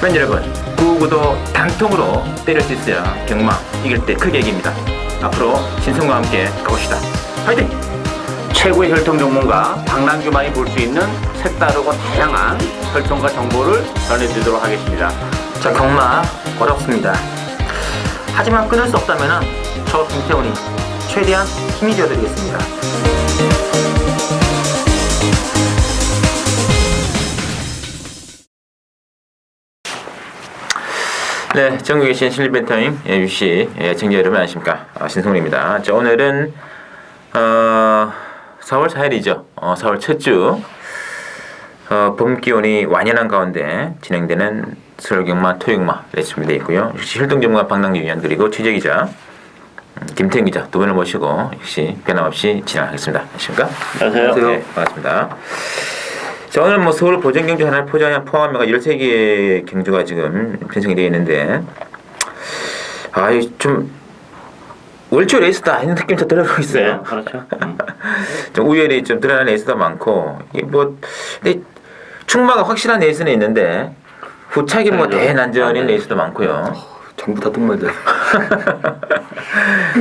팬 여러분, 999도 단통으로 때릴 수 있어야 경마 이길 때 크게 이깁니다. 앞으로 신성과 함께 가봅시다. 화이팅! 최고의 혈통 전문가 박남규만이 볼 수 있는 색다르고 다양한 혈통과 정보를 전해드리도록 하겠습니다. 자, 경마 어렵습니다. 하지만 끊을 수 없다면 저 김태훈이 최대한 힘이 되어드리겠습니다. 네, 전국에 계신 실리벤타임 유씨 청자 여러분 안녕하십니까? 신성훈입니다. 자, 오늘은 4월 4일이죠. 4월 첫 주 봄 기온이 완연한 가운데 진행되는 서울경마, 토요경마 준비되어 있고요. 역시 혈통 전문가 박남규 위원 그리고 취재기자 김태훈 기자 두 분을 모시고 역시 변함없이 진행하겠습니다. 안녕하십니까? 안녕하세요. 네, 반갑습니다. 자, 오늘 뭐 서울 보전 경주 하나를 포함해가 13개의 경주가 지금 편성이 되어 있는데, 좀 월초 레이스다 이런 느낌이 좀 들어가고 있어요. 네, 그렇죠. 좀 우열이 좀 드러나는 레이스도 많고, 이게 뭐, 근데 충마가 확실한 레이스는 있는데, 후차기 뭐 대난전인 레이스도 많고요. 전부 다 똥말들.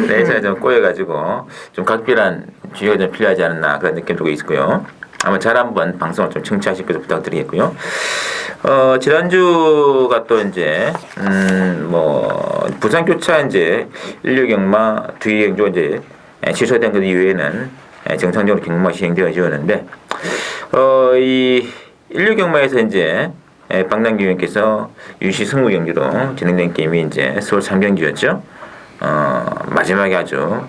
레이스가 좀 꼬여가지고, 좀 각별한 주의가 좀 필요하지 않나 그런 느낌 들고 있고요. 아마 잘 한번 방송을 좀 청취하실 것을 부탁드리겠고요. 지난주가 또 이제, 부산 교차 이제, 인류경마, 두기경주 이제, 취소된 것 이후에는 정상적으로 경마 시행되어 지었는데, 이 인류경마에서 이제, 박남규 의원께서 유시 승무경주로 진행된 게임이 이제 서울 3경주였죠. 마지막에 아주,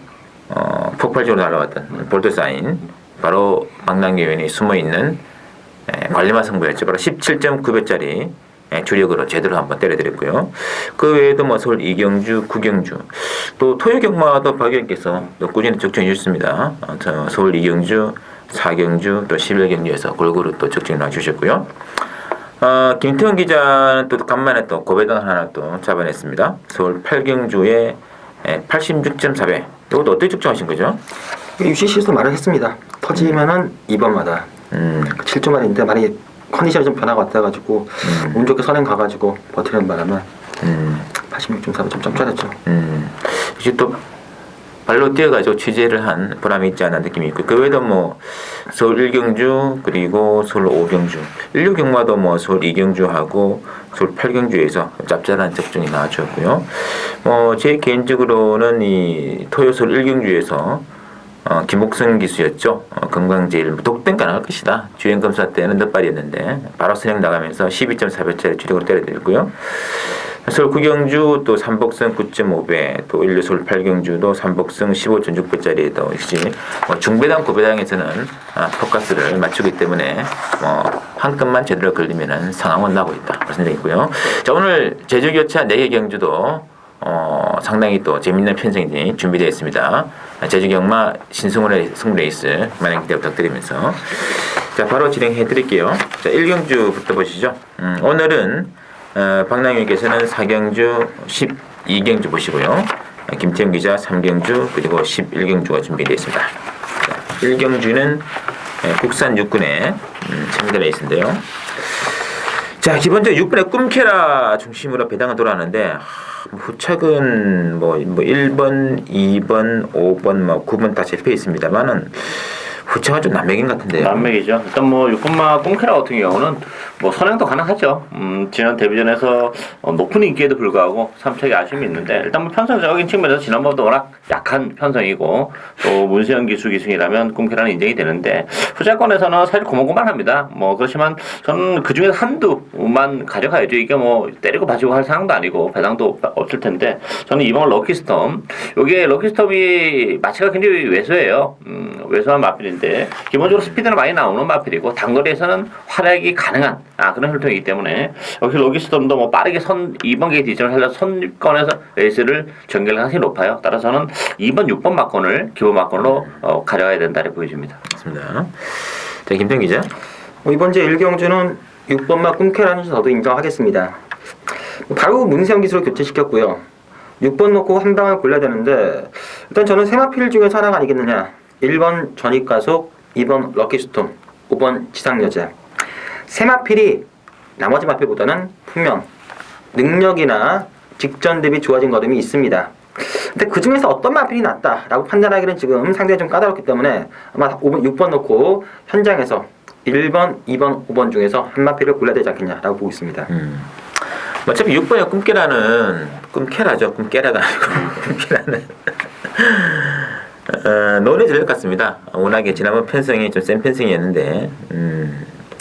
폭발적으로 날아왔던 볼트사인, 바로 박남규 의원이 숨어있는 관리마 승부였죠. 바로 17.9배짜리 주력으로 제대로 한번 때려드렸고요. 그 외에도 뭐 서울 2경주, 9경주, 또 토요경마도 박 의원께서 또 꾸준히 적중해 주셨습니다. 서울 2경주, 4경주, 또 11경주에서 골고루 또 적중해 놔주셨고요. 김태훈 기자는 또 간만에 또 고배당 하나 또 잡아냈습니다. 서울 8경주에 86.4배. 이것도 어떻게 적중하신 거죠? UCC에서 말을 했습니다. 터지면은 2번마다 7조 말인데 많이 컨디션이 좀 변화가 왔다가지고 운 좋게 선행 가가지고 버티는 바람에 86.4배 좀 점점했죠. 이제 또 발로 뛰어가지고 취재를 한 보람이 있지 않은 느낌이 있고, 그 외에도 뭐 서울 1경주 그리고 서울 5경주, 16경마도 뭐 서울 2경주하고 서울 8경주에서 짭짤한 적중이 나와주었고요. 제 개인적으로는 이 토요 서울 1경주에서 김옥성 기수였죠. 건강제일 독등 가능할 것이다. 주행 검사 때는 넛발이었는데 바로 선행 나가면서 12.4배짜리 주력으로 때려드렸고요. 서울 9경주 또 삼복승 9.5배, 또 인류 서울 8경주도 삼복승 15.6배짜리에도 역시 중배당 고배당에서는 포커스를 맞추기 때문에 한 건만 제대로 걸리면은 상황은 나고 있다 말씀드리고요. 자, 오늘 제주교차 4개 경주도 상당히 또 재밌는 편성이 준비되어 있습니다. 제주경마 신승훈의 승부레이스 많은 기대 부탁드리면서 자, 바로 진행해 드릴게요. 자, 1경주부터 보시죠. 오늘은 박남규께서는 4경주, 12경주 보시고요. 김태형 기자 3경주 그리고 11경주가 준비되어 있습니다. 자, 1경주는 국산 육군의 참가 레이스인데요. 자, 기본적으로 6번의 꿈캐라 중심으로 배당을 돌아가는데, 후착은 1번, 2번, 5번, 9번 다 잡혀 있습니다만은, 후착은 좀 난맥인 것 같은데요. 난맥이죠. 일단 육군마 꿈캐라 같은 경우는 선행도 가능하죠. 지난 데뷔전에서 높은 인기에도 불구하고 3착이 아쉬움이 있는데, 일단 편성적인 측면에서 지난번보다 워낙 약한 편성이고, 또 문세영 기수기승이라면 꿈캐라는 인정이 되는데, 후자권에서는 사실 고만고만합니다. 그렇지만 저는 그 중에서 한두만 가져가야죠. 이게 때리고 바지고 할 상황도 아니고 배당도 없을 텐데, 저는 이번 럭키스톰, 요게 럭키스톰이 마치가 굉장히 왜소해요. 왜소한 마필인데, 기본적으로 스피드는 많이 나오는 마필이고 단거리에서는 활약이 가능한 그런 혈통이기 때문에 역시 럭키스톰도 빠르게 2번 게이트 이전을 살려서 선권에서 레이스를 전개할 가능성이 높아요. 따라서는 2번, 6번 막권을 기본 막권으로 가져가야 된다고 보여집니다. 맞습니다. 자, 김태형 기자. 이번 제 1경주는 6번마 꿈캐라는 저도 인정하겠습니다. 바로 문세영 기수로 교체시켰고요. 6번 놓고 한 방을 골라야 되는데, 일단 저는 세 마필 중에서 하나가 아니겠느냐. 1번 전입가속, 2번 럭키스톰, 5번 지상여자. 세 마필이 나머지 마필보다는 분명 능력이나 직전 대비 좋아진 걸음이 있습니다. 근데 그 중에서 어떤 마필이 낫다라고 판단하기는 지금 상당히 좀 까다롭기 때문에 아마 6번 놓고 현장에서 1번, 2번, 5번 중에서 한 마필을 골라야 되지 않겠냐라고 보고 있습니다. 어차피 6번에 꿈깨라죠. 꿈깨라가 아니고 꿈깨라는 논의 전략 같습니다. 워낙에 지난번 편성이 좀 센 편성이었는데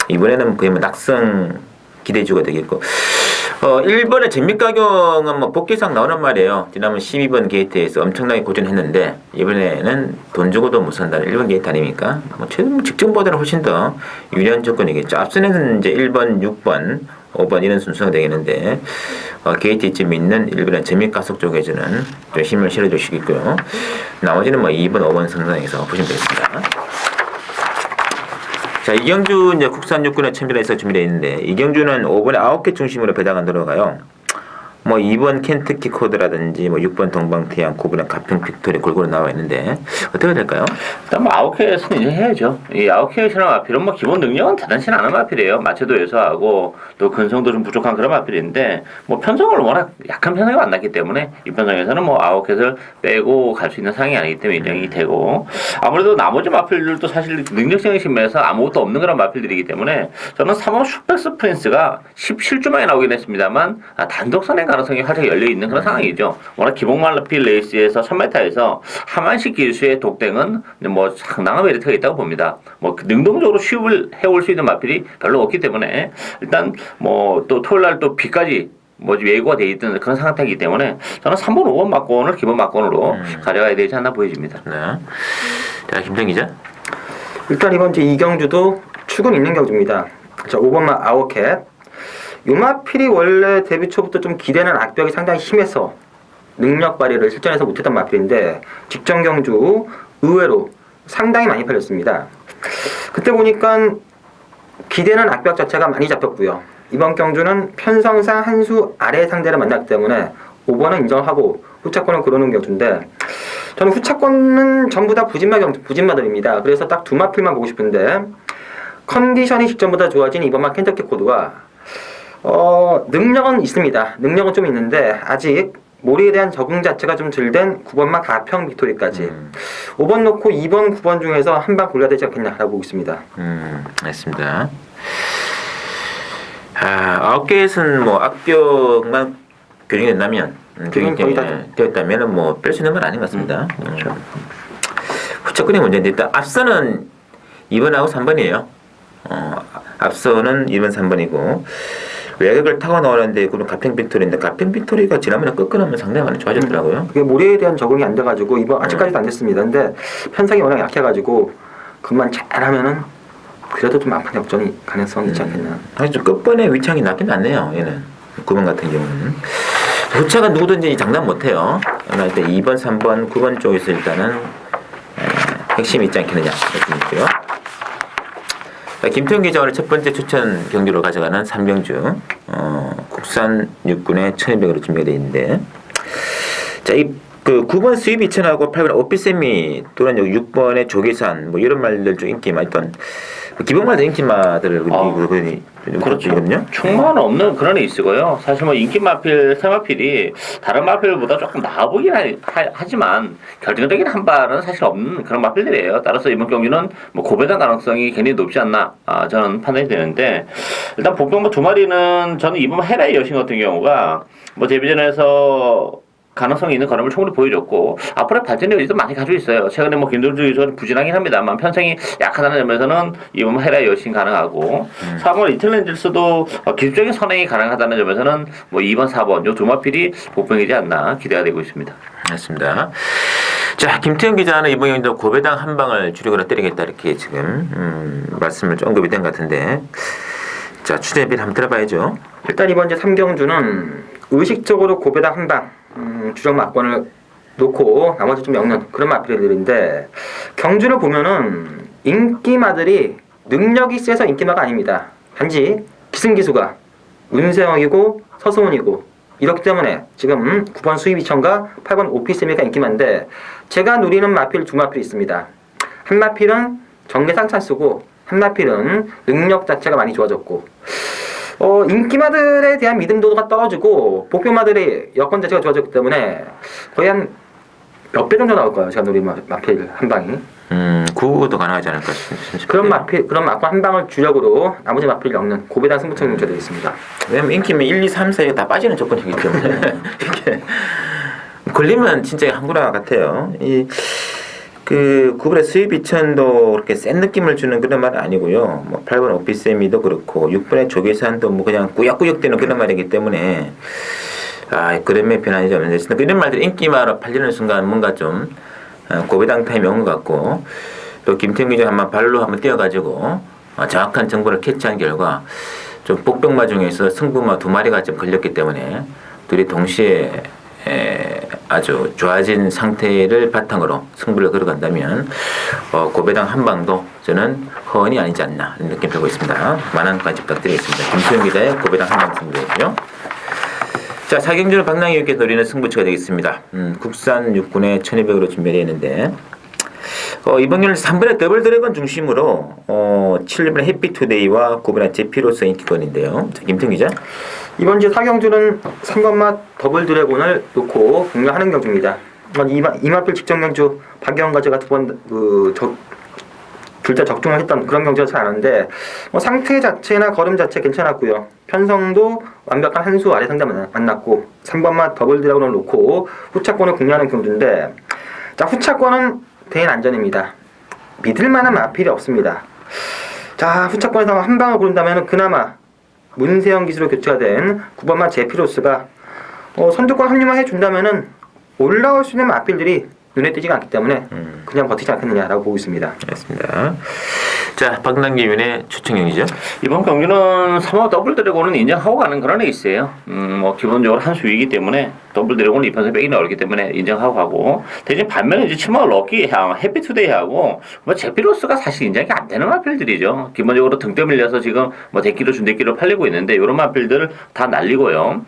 이번에는 거의 뭐 낙성 기대주가 되겠고 1번의 재미가경은 뭐 복귀상 나오는 말이에요. 지난번 12번 게이트에서 엄청나게 고전했는데 이번에는 돈 주고도 못 산다는 1번 게이트 아닙니까? 뭐 직전보다는 훨씬 더 유리한 조건이겠죠. 앞선에는 이제 1번, 6번, 5번 이런 순서가 되겠는데 게이트쯤 있는 1번의 재미가속 쪽에서는 좀 힘을 실어주시겠고요. 나머지는 뭐 2번, 5번 선상에서 보시면 되겠습니다. 자, 이경주 이제 국산 육군의 챔피언에서 준비되어 있는데 이경주는 5번에 9개 중심으로 배당안 들어가요. 뭐 2번 켄터키 코드라든지 뭐 6번 동방태양, 9번에 가평 빅토리 골고루 나와 있는데 어떻게 될까요? 일단 뭐 아웃캐스는 이제 해야죠. 이 아웃캐스나 마필은 뭐 기본 능력은 대단치 않은 마필이에요. 마체도 요소하고 또 근성도 좀 부족한 그런 마필인데 뭐 편성을 워낙 약한 편성이 만났기 때문에 이 편성에서는 뭐 아웃캐스를 빼고 갈 수 있는 상황이 아니기 때문에 인정이 되고 아무래도 나머지 마필들도 사실 능력적인 측면에서 아무것도 없는 그런 마필들이기 때문에 저는 3번 슈펙스 프린스가 17주만에 나오긴 했습니다만 단독 선행 가능성이 활짝 열려있는 그런 상황이죠. 워낙 기본 마필 레이스에서 1000m에서 하만식 기수의 독땡은 뭐 상당한 메리트가 있다고 봅니다. 뭐 능동적으로 슈을 해올 수 있는 마필이 별로 없기 때문에 일단 뭐 또 토요일날 또 비까지 뭐 예고가 돼 있던 그런 상태이기 때문에 저는 3번, 5번 막권을 기본 막권으로 가져가야 되지 않나 보여집니다. 네. 자, 김정 기자. 일단 이번 주 이경주도 축은 있는 경주입니다. 자, 5번만 아웃캣. 요마필이 원래 데뷔 초부터 좀 기대는 악벽이 상당히 심해서 능력 발휘를 실전에서 못했던 마필인데 직전 경주 의외로 상당히 많이 팔렸습니다. 그때 보니까 기대는 악벽 자체가 많이 잡혔고요. 이번 경주는 편성상 한 수 아래 상대를 만났기 때문에 5번은 인정하고 후차권을 고르는 경주인데 저는 후차권은 전부 다 부진마들입니다. 그래서 딱 두 마필만 보고 싶은데 컨디션이 직전보다 좋아진 이번만 켄터키 코드와 능력은 있습니다. 능력은 좀 있는데 아직 몰이에 대한 적응 자체가 좀 덜 된 9번만 가평 빅토리까지 5번 놓고 2번, 9번 중에서 한 방 골라야 되지 않겠냐라고 보고 있습니다. 알겠습니다. 9개에서는 뭐 악벽만 교정된다면 되었다면 뭐 뺄 수 있는 건 아닌 것 같습니다. 그렇죠. 후차권의 문제인데 일단 앞서는 2번하고 3번이에요. 앞서는 2번, 3번이고 외곽을 타고 나오는데 그런 가평 빅토리인데 가평 빅토리가 지난번에 꺾어놓으면 상당히 많이 좋아졌더라고요. 그게 모래에 대한 적응이 안 돼가지고 이번 아직까지도 안 됐습니다. 근데 편성이 워낙 약해가지고 그만 잘하면은 그래도 좀 막판 역전이 가능성이 있지 않겠나. 사실 좀 끝번에 위창이 낮긴 낮네요. 얘는 9번 같은 경우는 후차가 누구든지 장담 못해요. 그러나 일단 2번, 3번, 9번 쪽에서 일단은 핵심이 있지 않겠느냐 이렇게 있고요. 김태훈 기자 오늘 첫 번째 추천 경주로 가져가는 3경주 국산 육군의 1200으로 준비가 되어 있는데 자, 그 9번 수입 2000하고 8번 오피세미 또는 6번의 조계산 뭐 이런 말들 좀 인기 많이 있던 기본마다 인기마들을 그렇죠. 충만 없는 그런 에이스고요. 사실 뭐 인기 마필, 새 마필이 다른 마필보다 조금 나아 보긴 하지만 결정적인 한 발은 사실 없는 그런 마필들이에요. 따라서 이번 경기는 뭐 고배당 가능성이 굉장히 높지 않나 저는 판단이 되는데 일단 복병 두 마리는 저는 이번 헤라의 여신 같은 경우가 뭐 데뷔전에서 가능성이 있는 걸음을 충분히 보여줬고 앞으로의 발전의 여지도 많이 가지고 있어요. 최근에 뭐 김동주 유저는 부진하긴 합니다만 편성이 약하다는 점에서는 이번 헤라 여신 가능하고 4번 리틀렌질스도 기술적인 선행이 가능하다는 점에서는 뭐 2번, 4번 요 두 마필이 복병이지 않나 기대가 되고 있습니다. 맞습니다. 자, 김태형 기자는 이번 경기도 고배당 한 방을 주력으로 때리겠다 이렇게 지금 말씀을 좀 언급이 된 것 같은데 자, 추천비를 한번 들어봐야죠. 일단 이번 주 3경주는 의식적으로 고배당 한 방 주력 막권을 놓고 나머지 좀 엮는 그런 마필들인데 경주를 보면은 인기마들이 능력이 세서 인기마가 아닙니다. 단지 기승기수가 문세영이고 서소은이고 이렇기 때문에 지금 9번 수입 2000과 8번 오피세미가 인기마인데 제가 노리는 마필 두 마필이 있습니다. 한 마필은 정례상 찬스고 한 마필은 능력 자체가 많이 좋아졌고 인기마들에 대한 믿음도가 떨어지고 복병마들의 여건 자체가 좋아졌기 때문에 거의 한 몇 배 정도 나올 거예요. 제가 노린 마필 한 방이. 9도 가능하지 않을까 싶습니다. 그런 마필 한 방을 주력으로 나머지 마필을 엮는 고배당 승부처 경주가 되겠습니다. 왜냐면 인기면 1, 2, 3, 4가 다 빠지는 조건이기 때문에 이게 걸리면 진짜 한구나 같아요. 그 구불의 수입 이천도 그렇게 센 느낌을 주는 그런 말은 아니고요. 뭐 8번 오피세미도 그렇고 6번의 조계산도 뭐 그냥 꾸역꾸역대는 그런 말이기 때문에 그림의 변환이 좀 없는데 이런 말들이 인기마로 팔리는 순간 뭔가 좀 고배당 타임이 온 것 같고 또 김태형 기자 한번 발로 한번 뛰어가지고 정확한 정보를 캐치한 결과 좀 복병마 중에서 승부마 2마리가 좀 걸렸기 때문에 둘이 동시에 아주 좋아진 상태를 바탕으로 승부를 걸어간다면 고배당 한 방도 저는 허언이 아니지 않나 이런 느낌 들고 있습니다. 만원까지 부탁드리겠습니다. 김수영 기자의 고배당 한 방 승부였고요. 자, 사경주는 박랑이 위께 노리는 승부처가 되겠습니다. 국산 육군의 1200으로 준비되어 있는데 이번 경기는 3번의 더블 드래곤 중심으로 7번의 해피투데이와 9번의 제피로스 인기권인데요. 자, 김태형 기자. 이번 주 4경주는 3번마 더블 드래곤을 놓고 공략하는 경주입니다. 이마필 직전 경주 박영과 제가 둘 다 적중을 했던 그런 경주가 잘 아는데 상태 자체나 걸음 자체 괜찮았고요. 편성도 완벽한 한 수 아래 상대 만났고 3번마 더블 드래곤을 놓고 후차권을 공략하는 경주인데 자, 후차권은 대인 안전입니다. 믿을만한 마필이 없습니다. 자, 후차권에서 한 방을 고른다면 그나마 문세영 기수로 교체가 된 9번마 제피로스가 선두권 합류만 해준다면은 올라올 수 있는 마필들이 눈에 띄지가 않기 때문에 그냥 버티지 않겠느냐라고 보고 있습니다. 알겠습니다. 자, 박남기 위원의 추천 경기죠. 이번 경기는 3호 더블 드래곤은 인정하고 가는 그런 에이스예요. 뭐 기본적으로 한 수이기 때문에 더블 드래곤은 2편에서 빼기 어렵기 때문에 인정하고 가고 대신 반면에 이제 7호 럭키 해피투데이하고 뭐 제피로스가 사실 인정이 안 되는 마필들이죠. 기본적으로 등대 밀려서 지금 뭐 대기로 준대기로 팔리고 있는데 이런 마필들을 다 날리고요.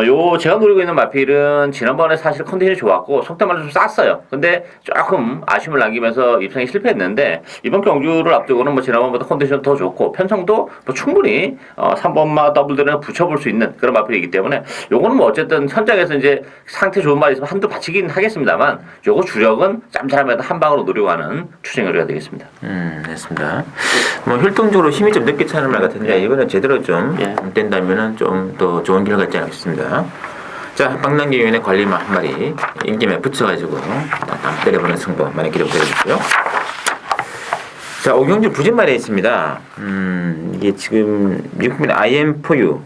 요 제가 노리고 있는 마필은 지난번에 사실 컨디션이 좋았고 속된 말로 좀 쌌어요. 근데 조금 아쉬움을 남기면서 입상이 실패했는데 이번 경주를 앞두고는 뭐 지난번보다 컨디션 더 좋고 편성도 뭐 충분히 3번마 더블드를 붙여볼 수 있는 그런 마필이기 때문에 요거는 뭐 어쨌든 현장에서 이제 상태 좋은 말이 있으면 한두 받치긴 하겠습니다만 요거 주력은 짬짬하면 한 방으로 노리고 하는 추진거리가 되겠습니다. 됐습니다. 뭐 혈통적으로 힘이 좀 늦게 차는 말 같은데 이거는 제대로 좀 된다면은 좀 더 좋은 길을 갖지 않을까 싶습니다. 자, 박남기 위원의 관리마 한 마리 인기에 붙여가지고 때려보는 승부 많이 기록되어있고요. 자, 오경주 부진말에 있습니다. 이게 지금 6분 IM4U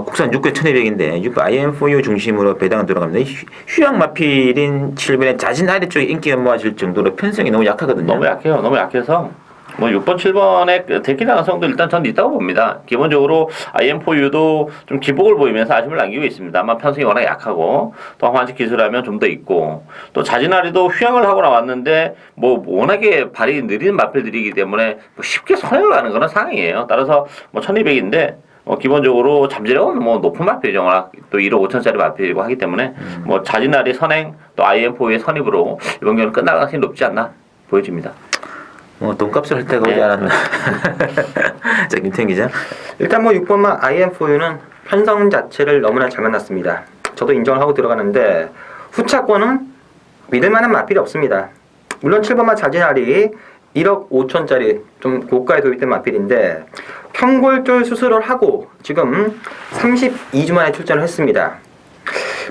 국산 6개 1200인데 6분 IM4U 중심으로 배당을 들어갑니다. 휴양 마필인 7번의 자진 아래 쪽에 인기가 모아질 정도로 편성이 너무 약하거든요. 너무 약해요. 너무 약해서 뭐 6번, 7번의 대기 가능성도 일단 전 있다고 봅니다. 기본적으로 IM4U도 좀 기복을 보이면서 아쉬움을 남기고 있습니다. 아마 편성이 워낙 약하고 또 한식 기술하면 좀 더 있고 또 자진아리도 휴양을 하고 나왔는데 뭐 워낙에 발이 느린 마필들이기 때문에 뭐 쉽게 선행을 가는 그런 상황이에요. 따라서 뭐 1200인데 기본적으로 잠재력은 뭐 높은 마필이죠. 워낙 또 1억 5천짜리 마필이고 하기 때문에 뭐 자진아리 선행 또 IM4U의 선입으로 이번 경기는 끝날 가능성이 높지 않나 보여집니다. 돈값을 할 때가 오지 않았나. 자, 김태형 기자. 일단 뭐 6번마 IM4U는 편성 자체를 너무나 잘 만났습니다. 저도 인정을 하고 들어가는데 후차권은 믿을만한 마필이 없습니다. 물론 7번마 자진아리 1억 5천짜리 좀 고가에 도입된 마필인데 평골절 수술을 하고 지금 32주 만에 출전을 했습니다.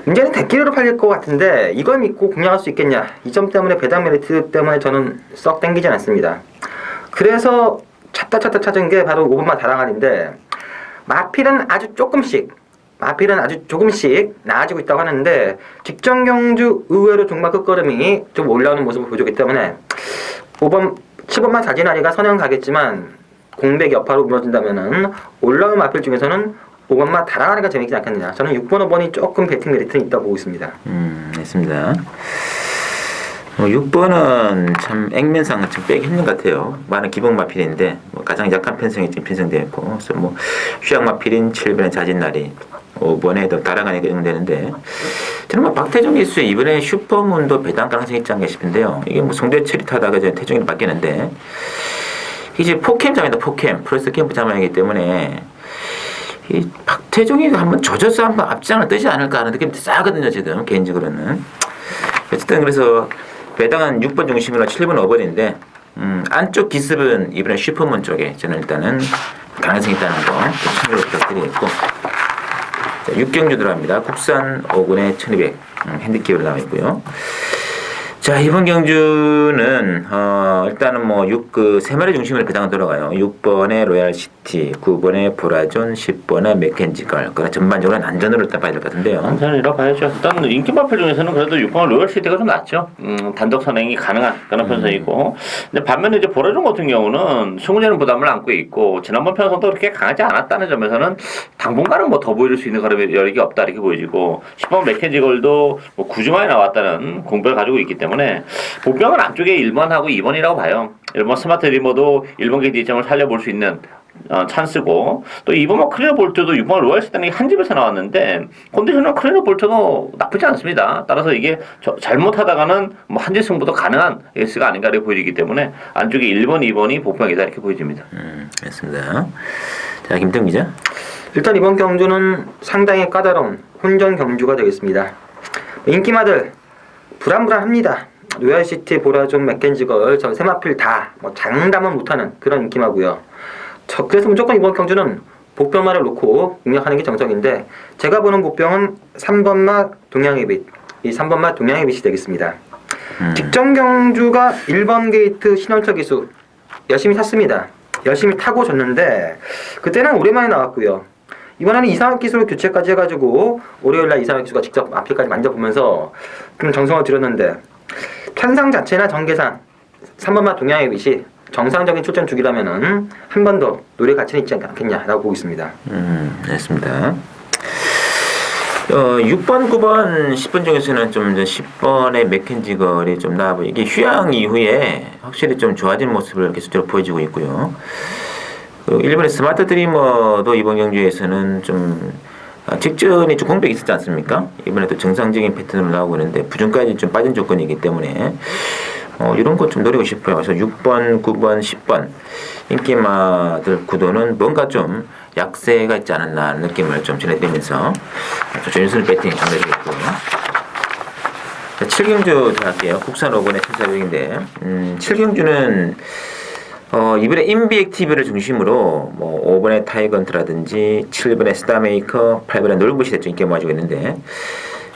문제는 대기료로 팔릴 것 같은데 이걸 믿고 공략할 수 있겠냐, 이 점 때문에 배당 메리트 때문에 저는 썩 땡기진 않습니다. 그래서 찾다 찾은 게 바로 5번마 다랑알인데 마필은 아주 조금씩 나아지고 있다고 하는데 직전 경주 의외로 종막 끝걸음이 좀 올라오는 모습을 보여주기 때문에 7번마 자진아리가 선행 가겠지만 공백 여파로 무너진다면은 올라온 마필 중에서는 5번마 다랑아리가 재밌지 않겠느냐. 저는 6번, 5번이 조금 배팅 메리트는 있다고 보고 있습니다. 있습니다. 6번은 참 액면상 좀 빼기 힘든 것 같아요. 많은 기본 마필인데 가장 약한 편성이 지금 편성되어 있고, 그래서 뭐 휴양 마필인 7번의 자진나리, 5번에도 다랑아리가 응되는데 저는 뭐 박태종 기수의 이번에 슈퍼문도 배당 가능성이 있지 않나 싶은데요. 이게 뭐 송대철이 타다가 이제 태종이로 바뀌는데 이제 포캠 자마이다. 포캠 플러스 캠프 자마이기 때문에 이 박태종이 한번 조져서 한번 앞장을 뜨지 않을까 하는 느낌이 싸거든요, 지금 개인적으로는. 어쨌든 그래서 배당은 6번 중심으로 7번 5번인데 안쪽 기습은 이번에 슈퍼문 쪽에 저는 일단은 가능성이 있다는 거 참고로 부탁드리겠고, 자, 6경주 들어갑니다. 국산 5군에 1200 핸디캡으로 나와 있고요. 자, 이번 경주는 일단은 뭐 세 마리 중심으로 배당은 들어가요. 6번에 로얄시티, 9번에 보라존, 10번에 맥켄지걸. 그러나 전반적으로는 안전으로 일단 봐야 될 것 같은데요. 안전이라고 봐야죠. 일단 인기 마필 중에서는 그래도 6번 로열시티가 좀 낫죠. 단독 선행이 가능한 그런 편성이고. 근데 반면에 이제 보라존 같은 경우는 승훈이는 부담을 안고 있고 지난번 편성도 그렇게 강하지 않았다는 점에서는 당분간은 뭐 더 보여줄 수 있는 그런 여력이 없다 이렇게 보여지고, 10번 맥켄지걸도 뭐 9주만에 나왔다는 공백을 가지고 있기 때문에 복병은 안쪽에 1번하고 2번이라고 봐요. 1번 스마트 리머도 1번 게이트 이점을 살려볼 수 있는 찬스고, 또 2번 뭐 크리너 볼트도 6번 로얄스타는 한 집에서 나왔는데 컨디션은 크리너 볼트도 나쁘지 않습니다. 따라서 이게 잘못하다가는 뭐 한지 승부도 가능한 에이스가 아닌가 이렇게 보여지기 때문에 안쪽에 1번, 2번이 복병이다 이렇게 보여집니다. 그렇습니다. 자, 김태훈 기자. 일단 이번 경주는 상당히 까다로운 혼전 경주가 되겠습니다. 인기마들 불안불안합니다. 로얄시티, 보라존, 맥켄지걸, 저 세마필 다 뭐 장담은 못하는 그런 인기마고요. 그래서 무조건 이번 경주는 복병마를 놓고 공략하는 게 정석인데, 제가 보는 복병은 3번마 동양의빛, 이 3번마 동양의빛이 되겠습니다. 직전 경주가 1번 게이트 신월철 기수 열심히 탔습니다. 열심히 타고 졌는데 그때는 오랜만에 나왔고요. 이번에는 이상학 기수로 교체까지 해가지고 월요일날 이상학 기수가 직접 앞에까지 만져보면서 좀 정성을 들였는데, 편상 자체나 전개상 3번마 동양의 빛이 정상적인 출전 주기라면은 한 번 더 노래 가치는 있지 않겠냐라고 보고 있습니다. 됐습니다. 6번, 9번, 10번 중에서는 좀 10번의 맥켄지걸이 좀 나아 보이고, 이게 휴양 이후에 확실히 좀 좋아진 모습을 계속적으로 보여주고 있고요. 1번의 스마트 드리머도 이번 경주에서는 좀 직전에 좀 공백이 있었지 않습니까? 이번에 또 정상적인 패턴으로 나오고 있는데 부준까지 좀 빠진 조건이기 때문에 이런 것 좀 노리고 싶어요. 그래서 6번, 9번, 10번 인기마들 구도는 뭔가 좀 약세가 있지 않았나 하는 느낌을 좀 전해드리면서 조윤순 배팅 전해드리겠고요. 7경주 들어갈게요. 국산 5번의 1400인데 7경주는 이번에 인비 액티브를 중심으로 뭐 5번의 타이건트라든지 7번의 스타메이커, 8번의 놀부시 대충 인기 모아지고 있는데,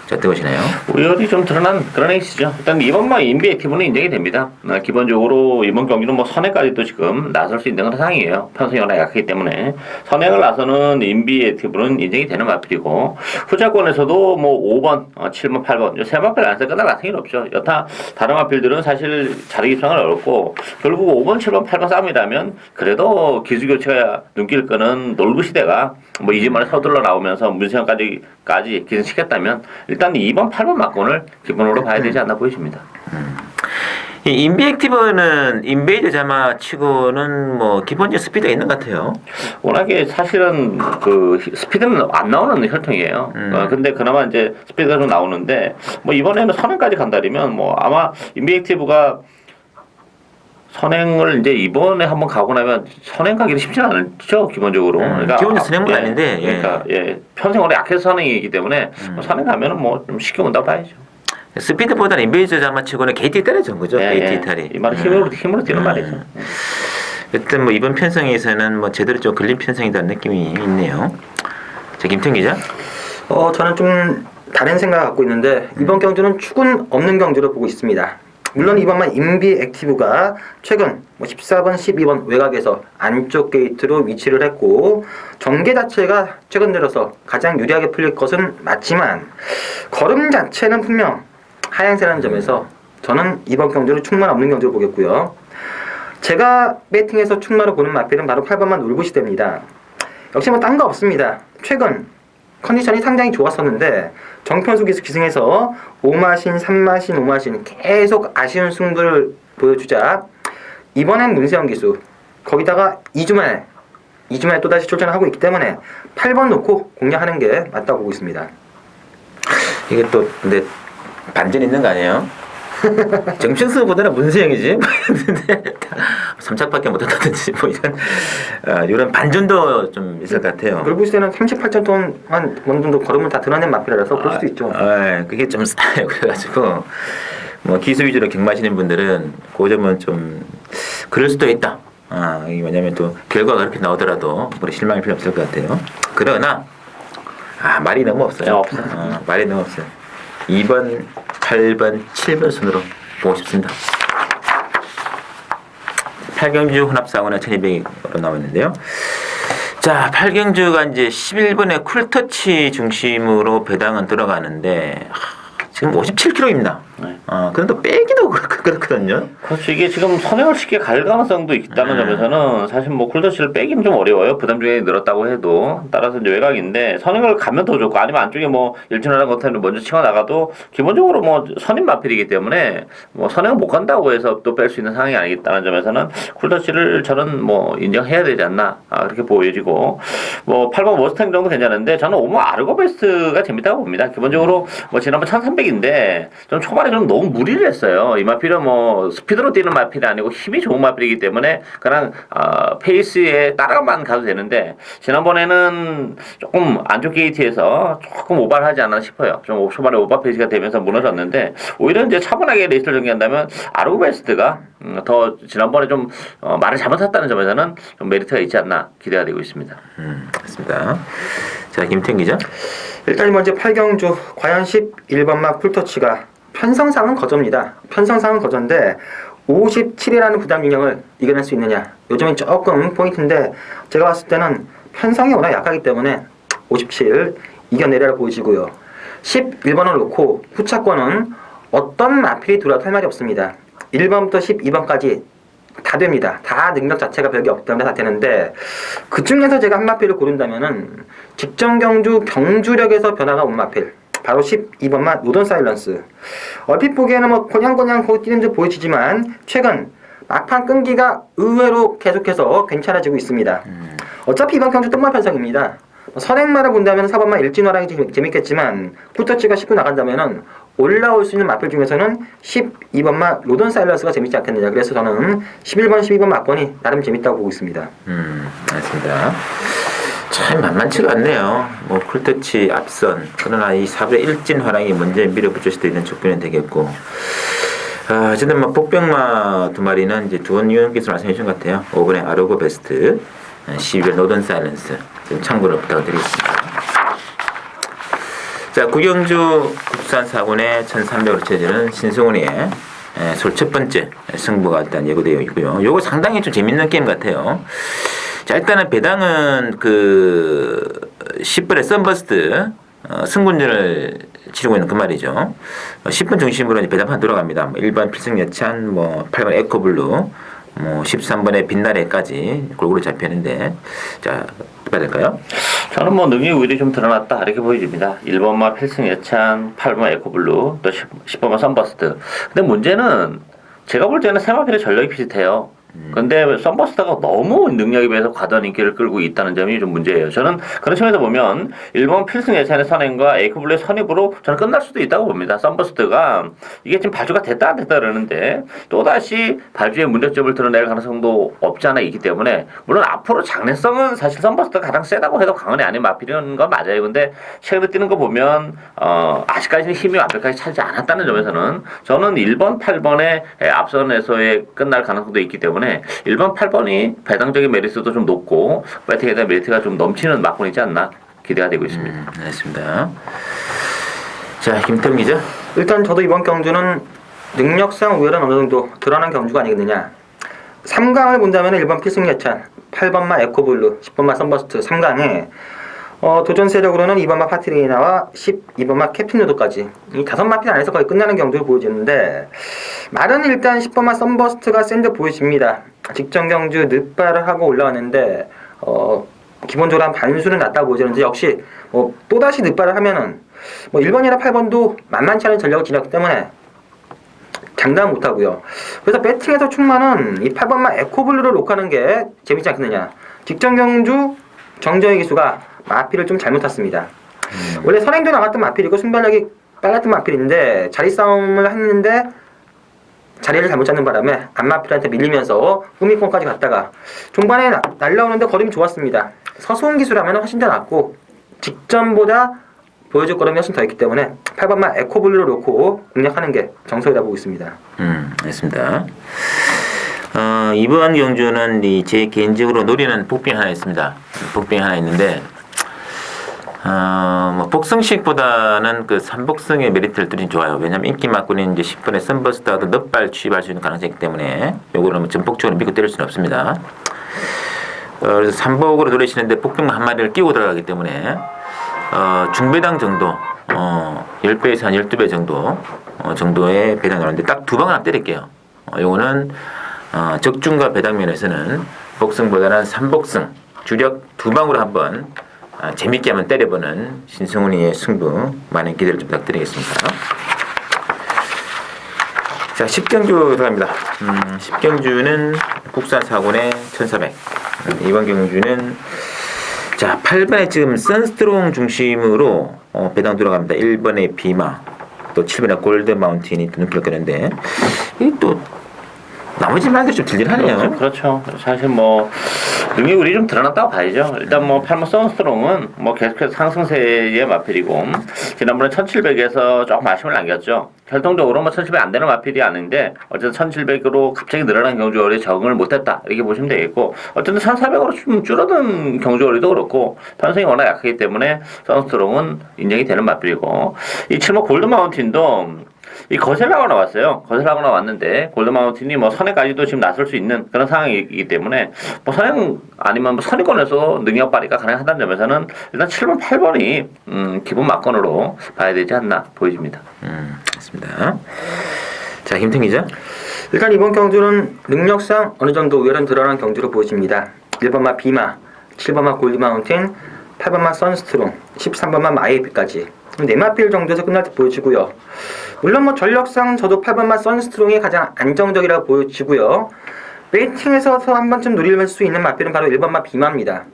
자, 어떻게 보시나요? 우열이 좀 드러난 그런 에이스죠. 일단 이번만 인비 액티브는 인정이 됩니다. 기본적으로 이번 경기는 뭐 선행까지도 지금 나설 수 있는 그런 상황이에요. 편성이 워낙 약하기 때문에 선행을 나서는 인비 액티브는 인정이 되는 마필이고, 후자권에서도 뭐 5번, 7번, 8번 세 마필 안 쓸 거나 같은 일 없죠. 여타 다른 마필들은 사실 자리 입상을 어렵고 결국 5번, 7번, 8번 싸움이라면 그래도 기수교체가 눈길 끄는 놀부 시대가 뭐 이지만에 서둘러 나오면서 문세영까지 기승시켰다면 일단 2번, 8번 막권을 기본으로 봐야 되지 않나 보이십니다. 이 인비 액티브는 인베이드 자마 치고는 뭐 기본적 스피드가 있는 것 같아요. 워낙에 사실은 그 스피드는 안 나오는 혈통이에요. 근데 그나마 이제 스피드가 좀 나오는데 뭐 이번에는 선행까지 간다면 뭐 아마 인비 액티브가 선행을 이제 이번에 한번 가고 나면 선행 가기는 쉽지는 않죠, 기본적으로. 그러니까 기본적으로 선행은 아닌데, 그러니까 편성으로 약해서 선행이기 때문에 선행 가면은 뭐 좀 쉽게 온다고 봐야죠. 스피드보다는 인베이드 자마 치고는 게이트 이탈이죠, 그죠? 게이트 이탈이. 이 말은 힘으로 뛰는 말이죠. 일단 뭐 이번 편성에서는 뭐 제대로 좀 걸린 편성이라는 느낌이 있네요. 자, 김태훈 기자. 저는 좀 다른 생각을 갖고 있는데, 이번 경주는 축은 없는 경주로 보고 있습니다. 물론 이번만 인비 액티브가 최근 뭐 14번, 12번 외곽에서 안쪽 게이트로 위치를 했고 전개 자체가 최근 들어서 가장 유리하게 풀릴 것은 맞지만 걸음 자체는 분명 하향세라는 점에서 저는 이번 경주를 축만 없는 경주로 보겠고요. 제가 배팅에서 축마로 보는 마필은 바로 8번만 놀부시 됩니다. 역시 뭐 딴 거 없습니다. 최근 컨디션이 상당히 좋았었는데 정편수 기승에서 5마신, 3마신, 5마신 계속 아쉬운 승부를 보여주자 이번엔 문세영 기수 거기다가 2주 만에 또다시 출전을 하고 있기 때문에 8번 놓고 공략하는 게 맞다고 보고 있습니다. 이게 또 근데 반전 있는 거 아니에요? 정춘수보다는 문세영이지. 근데 3착밖에 못한다든지 뭐 이런 반전도 좀 있을 것 같아요. 그리고 볼 때는 38점 동안 어느 정도 걸음을 다 드러낸 마필이라서 그럴 수도 있죠. 그게 좀 싸요. 그래가지고 뭐 기수 위주로 경마하시는 분들은 그 점은 좀 그럴 수도 있다. 이게 왜냐면 또 결과가 그렇게 나오더라도 우리 실망할 필요 없을 것 같아요. 그러나 말이 너무 없어요. 없어요. 말이 너무 없어요. 2번, 8번, 7번 순으로 보고 싶습니다. 8경주 혼합상원은 1200으로 나왔는데요. 자, 8경주가 이제 11번에 쿨터치 중심으로 배당은 들어가는데 지금 57kg입니다. 네. 그런데 빼기도 그렇거든요. 그렇죠. 이게 지금 선행을 쉽게 갈 가능성도 있다는 점에서는 사실 뭐 쿨터치를 빼기는 좀 어려워요. 부담 중에 늘었다고 해도. 따라서 이제 외곽인데 선행을 가면 더 좋고 아니면 안쪽에 뭐 일진화랑 같은 먼저 치고 나가도 기본적으로 뭐 선임 마필이기 때문에 뭐 선행을 못 간다고 해서 또 뺄 수 있는 상황이 아니겠다는 점에서는 쿨터치를 저는 뭐 인정해야 되지 않나 그렇게 보여지고 뭐 8번 머스탱 정도 괜찮은데 저는 5번 아르고베스트가 재밌다고 봅니다. 기본적으로 뭐 지난번 1300인데 좀 초반에 좀 너무 무리를 했어요. 이 마필은 뭐 스피드로 뛰는 마필이 아니고 힘이 좋은 마필이기 때문에 그냥 페이스에 따라만 가도 되는데 지난번에는 조금 안쪽 게이트에서 조금 오버하지 않나 싶어요. 좀 초반에 오버 페이스가 되면서 무너졌는데 오히려 이제 차분하게 레이스를 전개한다면 아르고베스트가 더 지난번에 좀 말을 잘못 탔다는 점에서는 좀 메리트가 있지 않나 기대가 되고 있습니다. 맞습니다. 자, 김태형 기자. 일단 먼저 8경주 과연 11번마 쿨터치가 편성상은 거저입니다. 편성상은 거저인데 57이라는 부담 균형을 이겨낼 수 있느냐. 요즘엔 조금 포인트인데 제가 봤을 때는 편성이 워낙 약하기 때문에 57 이겨내리라 보이시고요. 11번을 놓고 후차권은 어떤 마필이 들어와도 할 말이 없습니다. 1번부터 12번까지 다 됩니다. 다 능력 자체가 별게 없기 때문에 다 되는데 그 중에서 제가 한 마필을 고른다면은 직전 경주 경주력에서 변화가 온 마필 바로 12번만 노던 사일런스. 얼핏 보기에는 뭐 그냥 거기 뛰는 듯 보이지만 최근 막판 끈기가 의외로 계속해서 괜찮아지고 있습니다. 어차피 이번 경주 똥만 편성입니다. 선행마를 본다면 4번만 일진화랑이 재밌겠지만 쿨터치가 싣고 나간다면은 올라올 수 있는 마필 중에서는 12번만 로던 사일러스가 재밌지 않겠느냐. 그래서 저는 11번, 12번 막권이 나름 재밌다고 보고 있습니다. 맞습니다. 참 만만치가 않네요. 뭐 쿨터치 앞선 그러나 이 4분의 일진 화랑이 먼저 밀어붙일 수도 있는 조건이 되겠고 어쨌든 뭐 복병마 두 마리는 이제 두원 유형께서 말씀해 주신 것 같아요. 5번의 아르고 베스트 12번 노던 사일런스 좀 참고를 부탁드리겠습니다. 자, 구경주 국산 4군의 1300으로 쳐지는 신승훈이의 솔 첫 번째 승부가 일단 예고되어 있고요. 요거 상당히 좀 재밌는 게임 같아요. 자, 일단은 배당은 그 10번의 썬버스트 승군전을 치르고 있는 그 말이죠. 10번 중심으로 이제 배당판 들어갑니다. 1번 필승여찬, 뭐 8번 에코블루, 뭐 13번의 빛나래까지 골고루 잡히는데 자, 봐야 될까요? 저는 뭐 능력이 오히려 좀 드러났다 이렇게 보여집니다. 1번만 필승예찬, 8번 에코블루, 또 10번만 썬버스트. 근데 문제는 제가 볼 때는 세 마필의 전력이 비슷해요. 근데 썬버스터가 너무 능력에 비해서 과도한 인기를 끌고 있다는 점이 좀 문제예요. 저는 그런 측면에서 보면 1번 필승 예찬의 선행과 에이크블루의 선입으로 저는 끝날 수도 있다고 봅니다. 썬버스터가 이게 지금 발주가 됐다 안 됐다 그러는데 또다시 발주의 문제점을 드러낼 가능성도 없지 않아 있기 때문에 물론 앞으로 장래성은 사실 썬버스터가 가장 세다고 해도 과언이 아닌 마필인 건 맞아요. 근데 최근에 뛰는 거 보면 아직까지는 힘이 완벽하게 차지 않았다는 점에서는 저는 1번, 8번의 앞선에서의 끝날 가능성도 있기 때문에 1번, 8번이 배당적인 메리트도 좀 높고 배팅에 대한 메리트가 좀 넘치는 막군이지 않나 기대가 되고 있습니다. 알겠습니다. 자, 김태형 기자. 일단 저도 이번 경주는 능력상 우열은 어느 정도 드러난 경주가 아니겠느냐. 3강을 본다면 1번 필승예찬, 8번만 에코블루, 10번만 썬버스트 3강에 도전 세력으로는 2번마 파트리나와 12번마 캡틴 로드까지 이 5마필 안에서 거의 끝나는 경주를 보여지는데 말은 일단 10번마 썬버스트가 센 듯 보여집니다. 직전 경주 늑발을 하고 올라왔는데 기본적으로 한 반수는 낮다고 보여지는데 역시 또다시 늑발을 하면은 1번이나 8번도 만만치 않은 전력을 지녔기 때문에 장담 못하고요. 그래서 배팅에서 충만은 이 8번마 에코블루를 녹화하는 게 재밌지 않겠느냐. 직전 경주 정정희 기수가 마필을 좀 잘못 탔습니다. 원래 선행도 나갔던 마필이고 순발력이 빨랐던 마필인데 자리 싸움을 했는데 자리를 잘못 잡는 바람에 안마필한테 밀리면서 우미권까지 갔다가 종반에 날라오는데 거림이 좋았습니다. 서수원 기술하면 훨씬 더 낫고 직전보다 보여줄 거름이 훨씬 더 있기 때문에 8번만 에코블루를 놓고 공략하는 게 정석이다 보고 있습니다. 알겠습니다. 이번 경주는 제 개인적으로 노리는 복빙 하나 있습니다. 복빙 하나 있는데 뭐 복승식보다는 그 삼복승의 메리트를 뚜린 좋아요. 왜냐면 인기 막고는 이제 10번에 선버스타도 넉발 취입할 수 있는 가능성이 있기 때문에 요거는 뭐 전폭적으로 믿고 때릴 수는 없습니다. 그래서 삼복으로 노리시는데 복병 한 마리를 끼고 들어가기 때문에 중배당 정도 10배에서 한 12배 정도 정도의 배당 나오는데 딱 두 방을 때릴게요. 요거는 적중과 배당 면에서는 복승보다는 삼복승 주력 두 방으로 한번 재밌게 한번 때려보는 신승훈이의 승부 많은 기대를 좀 부탁드리겠습니다. 자, 10경주 들어갑니다. 10경주는 국산 4군의 1400. 이번 경주는 자 8번에 지금 선스트롱 중심으로 배당 들어갑니다. 1번에 비마 또 7번에 골드 마운틴이 또 눈길을 끄는데 이 또 나머지 말들이 좀 들리하네요. 그렇죠. 사실 뭐 능력이 좀 드러났다고 봐야죠. 일단 뭐 8번 선스트롱은 뭐 계속해서 상승세의 마필이고 지난번에 1700에서 조금 아쉬움을 남겼죠. 결정적으로 뭐 1700 안 되는 마필이 아닌데 어쨌든 1700으로 갑자기 늘어난 경주월에 적응을 못했다 이렇게 보시면 되겠고 어쨌든 1400으로 좀 줄어든 경주월에도 그렇고 편성이 워낙 약하기 때문에 선스트롱은 인정이 되는 마필이고 이 7번 골드 마운틴도 이 거셀라가 나왔어요. 거셀라가 나왔는데 골드 마운틴이 뭐 선행까지도 지금 나설 수 있는 그런 상황이기 때문에 뭐 선행 아니면 뭐 선행권에서 능력 발휘가 가능하다는 점에서는 일단 7번, 8번이 기본 막건으로 봐야 되지 않나 보여집니다. 맞습니다. 자, 김태 기자. 일단 이번 경주는 능력상 어느 정도 우열은 드러난 경주로 보여집니다. 1번마 비마, 7번마 골드 마운틴, 8번마 선스트롱, 13번마 마이비까지 4마필 정도에서 끝날 듯 보여지고요. 물론 뭐 전력상 저도 8번마 선스트롱이 가장 안정적이라고 보여지고요. 베이팅에서 한 번쯤 노릴 수 있는 마필은 바로 1번마 비마입니다.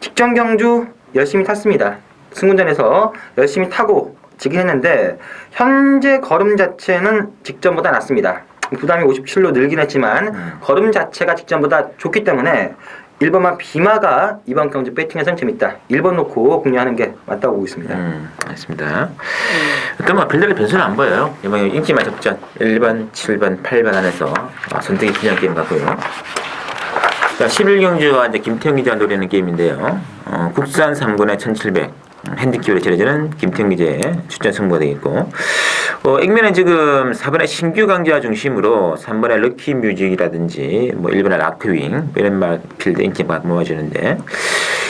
직전 경주 열심히 탔습니다. 승군전에서 열심히 타고 지긴 했는데 현재 걸음 자체는 직전보다 낫습니다. 부담이 57로 늘긴 했지만 걸음 자체가 직전보다 좋기 때문에 1번만 비마가 이번 경주 배팅에서는 재밌다. 1번 놓고 공략하는 게 맞다고 보고 있습니다. 알겠습니다. 일단 뭐 별다른 변수는 안 보여요. 이번 인기만 접전 1번, 7번, 8번 안에서 선택이 중요한 게임 같고요. 자, 11경주와 이제 김태형 기자가 노리는 게임인데요. 국산 3군의 1700 핸디캡으로 치러지는 김태형 기자의 출전 승부가 되겠고 액면은 지금 4번의 신규 강자 중심으로 3번의 럭키 뮤직이라든지 뭐 1번의 라크윙 이런 말필드 인기가 모아지는데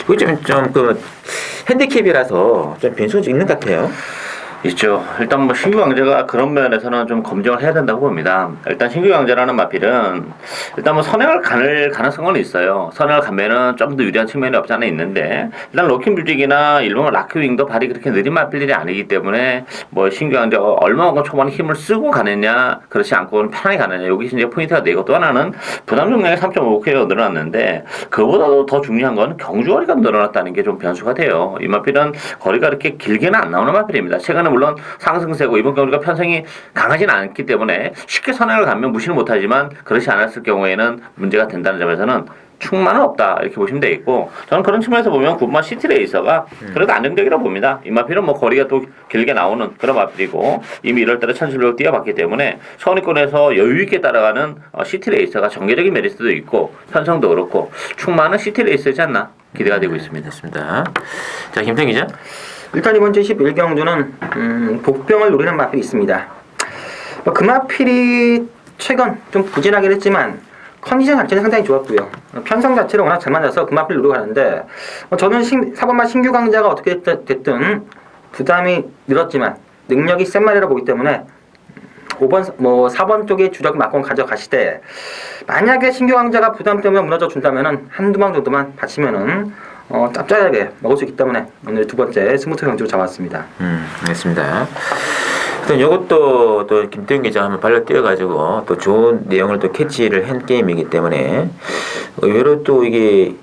이거 좀그 핸디캡이라서 좀 변수가 좀 있는 것 같아요. 있죠. 일단 뭐 신규 강자가 그런 면에서는 좀 검증을 해야 된다고 봅니다. 일단 신규 강자라는 마필은 일단 뭐 선행을 가는 가능성은 있어요. 선행을 가면은 좀 더 유리한 측면이 없지 않아 있는데 일단 로킹 뮤직이나 일본 라크윙도 발이 그렇게 느린 마필들이 아니기 때문에 뭐 신규 강자가 얼마만큼 초반에 힘을 쓰고 가느냐 그렇지 않고는 편하게 가느냐 여기 이제 포인트가 되고 또 하나는 부담 중량이 3.5kg가 늘어났는데 그보다도 더 중요한 건 경주거리가 늘어났다는 게 좀 변수가 돼요. 이 마필은 거리가 그렇게 길게는 안 나오는 마필입니다. 최근에 물론 상승세고 이번 경주가 편성이 강하진 않기 때문에 쉽게 선행을 가면 무시를 못하지만 그렇지 않았을 경우에는 문제가 된다는 점에서는 충만은 없다 이렇게 보시면 되겠고 저는 그런 측면에서 보면 9번 시티레이서가 그래도 안정적이라고 봅니다. 이 마필은 뭐 거리가 또 길게 나오는 그런 마필이고 이미 1월달에 1700 뛰어봤기 때문에 선의권에서 여유있게 따라가는 시티레이서가 전개적인 메리트도 있고 편성도 그렇고 충만한 시티레이서지 않나 기대가 되고 있습니다. 됐습니다. 자, 김태형 기자. 일단 이번 주 11경주는 복병을 노리는 마필이 있습니다. 그 마필이 최근 좀 부진하긴 했지만 컨디션 자체는 상당히 좋았고요. 편성 자체를 워낙 잘 맞아서 그 마필 노리고 가는데 저는 4번마 신규 강자가 어떻게 됐든 부담이 늘었지만 능력이 센 말이라 보기 때문에 5번, 4번 쪽에 주력 막공 가져가시되 만약에 신규 강자가 부담 때문에 무너져 준다면은 한두 방 정도만 받치면은 짭짤하게 먹을 수 있기 때문에 오늘 두 번째 스무트 경주로 잡았습니다. 알겠습니다. 일단 이것도 또 김태형 기자 한번 발로 뛰어가지고 또 좋은 내용을 또 캐치를 한 게임이기 때문에 의외로 또 이게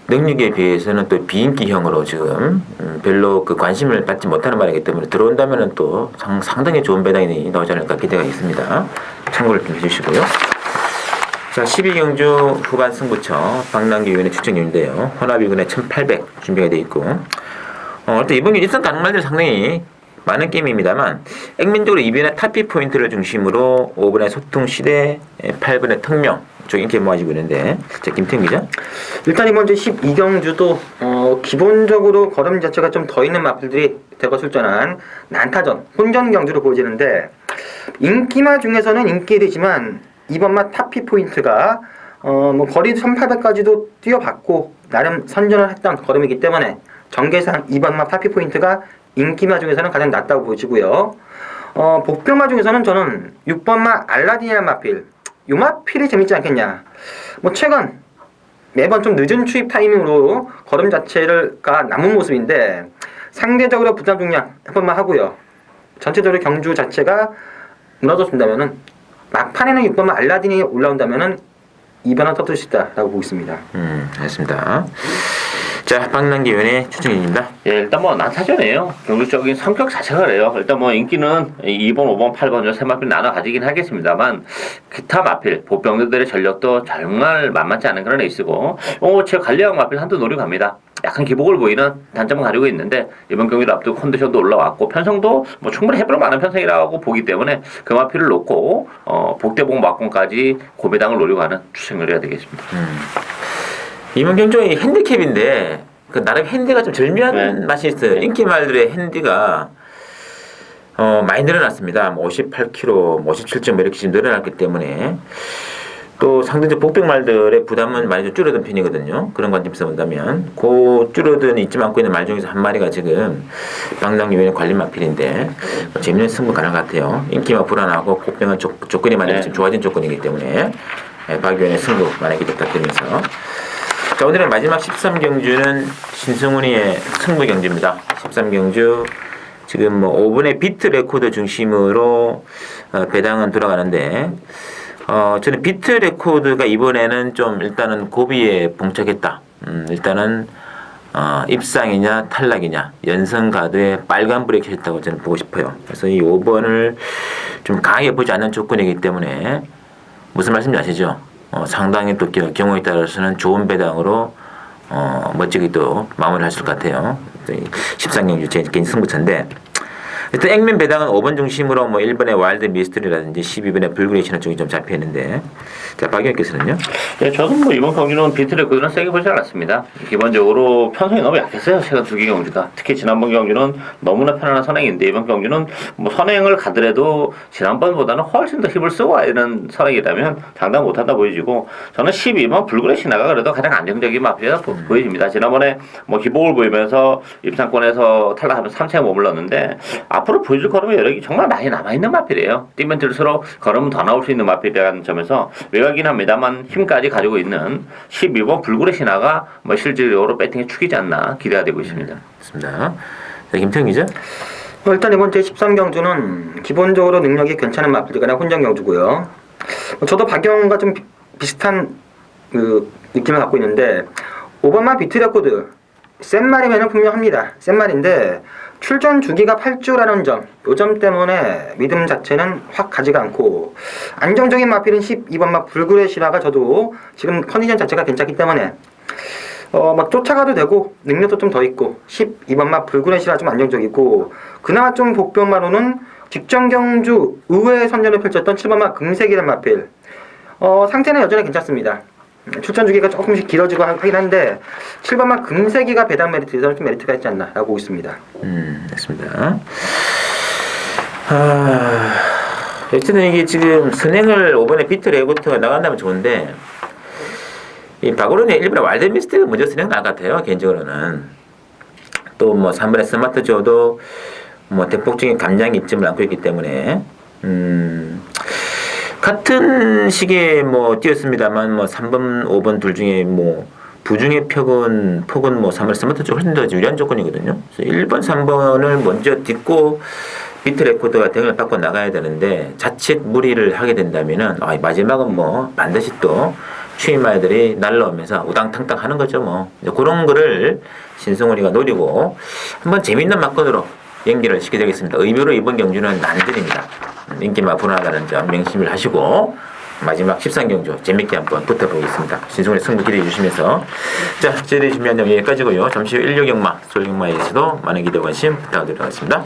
능력에 비해서는 또 비인기형으로 지금 별로 그 관심을 받지 못하는 말이기 때문에 들어온다면은 또 상당히 좋은 배당이 나오지 않을까 기대가 있습니다. 참고를 좀 해주시고요. 자, 12경주 후반 승부처 박남기 위원의 추천경인데요. 호나비군의 1800 준비가 되어 있고, 일단 이번 경기 입성 가능 말들이 상당히 많은 게임입니다만, 액면적으로 2번의 타피 포인트를 중심으로 5번의 소통시대, 8번의 특명 쪽 인기 모아지고 있는데, 자, 김태형 기자. 일단 이번 주 12경주도 기본적으로 걸음 자체가 좀 더 있는 마필들이 대거 출전한 난타전, 혼전 경주로 보여지는데, 인기마 중에서는 인기이지만 이번 마 타피 포인트가 거리 1800까지도 뛰어봤고 나름 선전을 했던 걸음이기 때문에 전개상 이번 마 타피 포인트가 인기마 중에서는 가장 낮다고 보여지고요. 복병마 중에서는 저는 6번마 알라딘이라는 마필, 이 마필이 재밌지 않겠냐. 최근 매번 좀 늦은 추입 타이밍으로 걸음 자체가 남은 모습인데 상대적으로 부담 중량 해볼만 하고요. 전체적으로 경주 자체가 무너져준다면은 막판에는 6번마 알라딘이 올라온다면은 2번은 터뜨릴 수 있다라고 보고 있습니다. 알겠습니다. 자, 박남기 위원의 추천입니다. 예, 일단 난타전이에요. 경주적인 성격 자체가 그래요. 일단 인기는 2번, 5번, 8번 세 마필 나눠 가지긴 하겠습니다만 기타 마필, 보병들의 전력도 정말 만만치 않은 그런 에이스고 제 관리형 마필 한두 노리 갑니다. 약간 기복을 보이는 단점을 가지고 있는데 이번 경기를 앞두고 컨디션도 올라왔고 편성도 충분히 해볼 만한 편성이라고 보기 때문에 그 마필을 놓고 복대복 막공까지 고배당을 노리고 하는 추천거리가 되겠습니다. 이번 경주의 핸디캡인데 나름 핸디가 좀 절묘한 맛이 있어요. 인기 말들의 핸디가 많이 늘어났습니다. 58kg, 57점 이렇게 지금 늘어났기 때문에 또 상대적 복병 말들의 부담은 많이 좀 줄어든 편이거든요. 그런 관점에서 본다면 그 줄어든 잊지 않고 있는 말 중에서 한 마리가 지금 박남기 위원의 관리 마필인데 재밌는 승부 가능 같아요. 인기만 불안하고 복병은 조건이 많이 지금 좋아진 조건이기 때문에 박 위원의 승부 만약에 부탁드리면서 자, 오늘의 마지막 13경주는 신승훈이의 승부 경주입니다. 13경주 지금 5분의 비트 레코드 중심으로 배당은 돌아가는데 저는 비트 레코드가 이번에는 좀 일단은 고비에 봉착했다. 일단은 입상이냐 탈락이냐 연성 가드에 빨간불이 켜졌다고 저는 보고 싶어요. 그래서 이 5번을 좀 강하게 보지 않는 조건이기 때문에 무슨 말씀인지 아시죠? 상당히 또 경우에 따라서는 좋은 배당으로 멋지게 또 마무리할 수 있을 것 같아요. 13경주 제 개인 승부처인데 일단 액면 배당은 5번 중심으로 1번의 와일드 미스터리라든지 12번의 붉은의 신화 쪽이 좀 잡혀 있는데 자, 박 의원께서는요? 네, 저는 이번 경기는 비트 레코드는 세게 보지 않았습니다. 기본적으로 편성이 너무 약했어요. 최근 두 개 경주가. 특히 지난번 경주는 너무나 편안한 선행인데 이번 경주는 선행을 가더라도 지난번보다는 훨씬 더 힘을 쓰고 와야 되는 선행이라면 장담 못한다 보여지고 저는 12번 붉은의 신화가 그래도 가장 안정적인 마필이라 보여집니다. 지난번에 기복을 보이면서 입상권에서 탈락하면서 3차에 머물렀는데 앞으로 보여줄 걸음의 여력이 정말 많이 남아있는 마필이에요. 뛰면 들수록 걸음은 더 나올 수 있는 마필이라는 점에서 외곽이긴 합니다만 힘까지 가지고 있는 12번 불굴의 신화가 실질적으로 배팅에 축이지 않나 기대가 되고 있습니다. 좋습니다. 자, 김태형 기자. 일단 이번 제 13경주는 기본적으로 능력이 괜찮은 마필들과 혼전 경주고요. 저도 박영과 좀 비슷한 느낌을 갖고 있는데 5번마 비트 레코드 센 말이면 분명합니다. 센 말인데 출전 주기가 8주라는 점, 이 점 때문에 믿음 자체는 확 가지가 않고 안정적인 마필은 12번마 불굴의 신화가 저도 지금 컨디션 자체가 괜찮기 때문에 쫓아가도 되고 능력도 좀 더 있고 12번마 불굴의 신화 좀 안정적이고 그나마 좀 복병마로는 직전 경주 의외의 선전을 펼쳤던 7번마 금색이라는 마필 상태는 여전히 괜찮습니다. 출전 주기가 조금씩 길어지고 하긴 한데 7번만 금세기가 배당 메리트에서는 좀 메리트가 있지 않나 라고 보고 있습니다. 됐습니다. 어쨌든 이게 지금 선행을 5번에 비트 레고트가 나간다면 좋은데 이 박오른의 1번에 와일드 미스트가 먼저 선행 나갈 것 같아요. 개인적으로는 또 3번에 스마트 조도 대폭적인 감량이 있지는 않고 있기 때문에 같은 시기에 뛰었습니다만 3번, 5번 둘 중에 부중의 폭은 3번 스마트 쪽 훨씬 더 유리한 조건이거든요. 그래서 1번, 3번을 먼저 딛고 비트 레코드가 대응을 받고 나가야 되는데 자칫 무리를 하게 된다면은 마지막은 반드시 또 추임말들이 날라오면서 우당탕탕 하는 거죠. 이제 그런 거를 신승훈이가 노리고 한번 재밌는 막건으로 연기를 시켜야겠습니다. 의외로 이번 경주는 난전입니다. 인기만 불안하다는 점 명심을 하시고 마지막 13경주 재밌게 한번 붙어보겠습니다. 신승훈의 승부 기대해 주시면서 자, 저희들이 준비한 내용 여기까지고요. 잠시 후 16경마, 서울경마에서도 많은 기대 관심 부탁드리겠습니다.